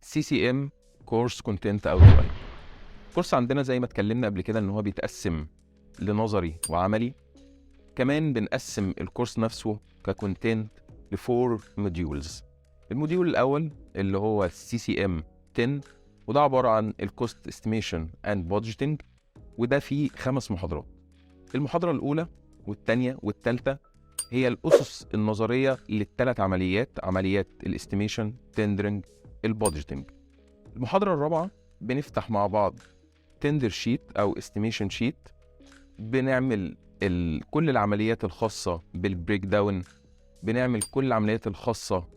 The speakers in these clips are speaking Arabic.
CCM كورس كونتنت اوتلاين. الكورس عندنا زي ما اتكلمنا قبل كده ان هو بيتقسم لنظري وعملي. كمان بنقسم الكورس نفسه ككونتنت لفور موديولز. الموديول الاول اللي هو CCM 10، وده عباره عن الكوست استيميشن اند بادجيتنج، وده فيه 5 محاضرات. المحاضره الاولى والثانيه والثالثه هي الاسس النظريه للثلاث عمليات الاستيميشن، تندرنج، البادجيتنج. المحاضره الرابعه بنفتح مع بعض تندر شيت او استيميشن شيت، بنعمل كل العمليات الخاصه بالبريك داون، بنعمل كل العمليات الخاصه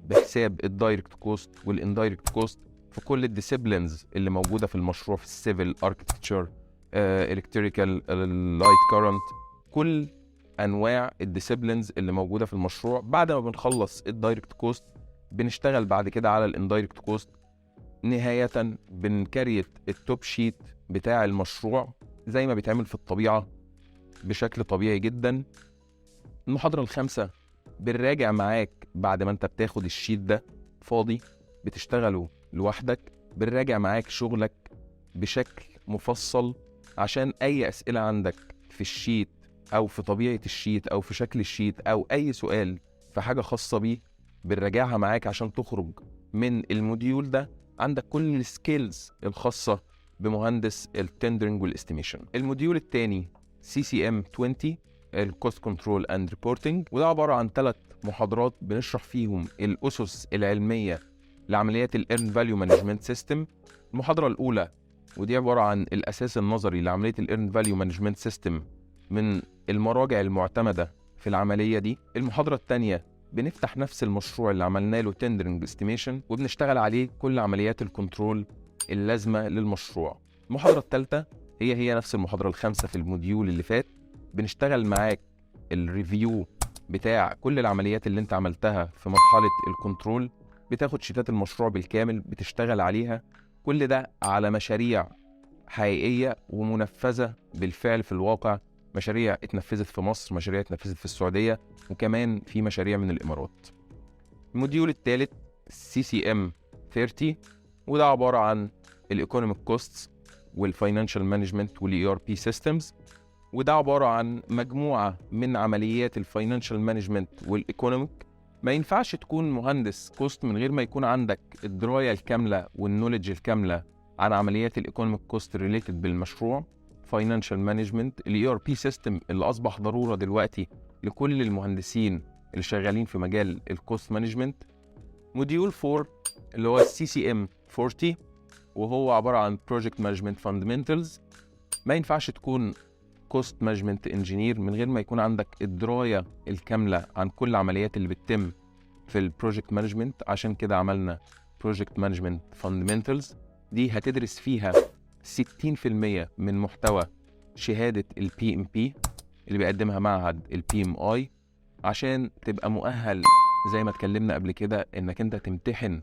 بحساب الدايركت كوست والاندايركت كوست في كل الديسيبلينز اللي موجوده في المشروع، في السيفل، اركتكتشر، الكتريكال، لايت كارنت، كل انواع الديسيبلينز اللي موجوده في المشروع. بعد ما بنخلص الدايركت كوست بنشتغل بعد كده على الاندايركت كوست. نهايه بنكريت التوب شيت بتاع المشروع زي ما بيتعمل في الطبيعه بشكل طبيعي جدا. المحاضره الخامسه بنراجع معاك بعد ما انت بتاخد الشيت ده فاضي بتشتغله لوحدك، بنراجع معاك شغلك بشكل مفصل عشان اي اسئله عندك في الشيت او في طبيعه الشيت او في شكل الشيت او اي سؤال في حاجه خاصه بيه بنراجعها معاك عشان تخرج من الموديول ده عندك كل السكيلز الخاصه بمهندس التندرنج والاستيميشن. الموديول الثاني CCM 20، الكوست كنترول اند ريبورتنج، وده عباره عن 3 محاضرات بنشرح فيهم الاسس العلميه لعمليات الايرن فاليو مانجمنت سيستم. المحاضره الاولى ودي عباره عن الاساس النظري لعمليه الايرن فاليو مانجمنت سيستم من المراجع المعتمده في العمليه دي. المحاضره الثانيه بنفتح نفس المشروع اللي عملنا له تندرنج استيميشن وبنشتغل عليه كل عمليات الكنترول اللازمه للمشروع. المحاضره الثالثه هي نفس المحاضره الخامسه في الموديول اللي فات، بنشتغل معاك الريفيو بتاع كل العمليات اللي انت عملتها في مرحله الكنترول، بتاخد شيتات المشروع بالكامل بتشتغل عليها، كل ده على مشاريع حقيقيه ومنفذه بالفعل في الواقع، مشاريع اتنفذت في مصر، مشاريع اتنفذت في السعوديه، وكمان في مشاريع من الامارات. الموديول الثالث CCM 30، وده عباره عن الايكونوميك كوستس والفاينانشال مانجمنت والاي ار بي سيستمز، وده عباره عن مجموعه من عمليات الفاينانشال مانجمنت والايكونوميك. ما ينفعش تكون مهندس كوست من غير ما يكون عندك الدرايه الكامله والنولج الكامله عن عمليات الايكونوميك كوست ريليتد بالمشروع، فاينانشال مانجمنت، الاي ار بي سيستم اللي اصبح ضروره دلوقتي لكل المهندسين اللي شغالين في مجال الكوست مانجمنت. موديول 4 اللي هو CCM 40، وهو عباره عن بروجكت مانجمنت فاندمنتالز. ما ينفعش تكون كوست مانجمنت انجينير من غير ما يكون عندك الدرايه الكامله عن كل العمليات اللي بتتم في البروجكت مانجمنت. عشان كده عملنا بروجكت مانجمنت فاندمنتالز، دي هتدرس فيها 60% من محتوى شهاده PMP اللي بيقدمها معهد PMI، عشان تبقى مؤهل زي ما اتكلمنا قبل كده انك انت تمتحن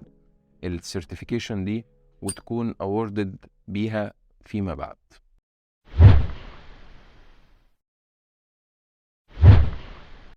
السيرتيفيكيشن دي وتكون awarded بيها فيما بعد.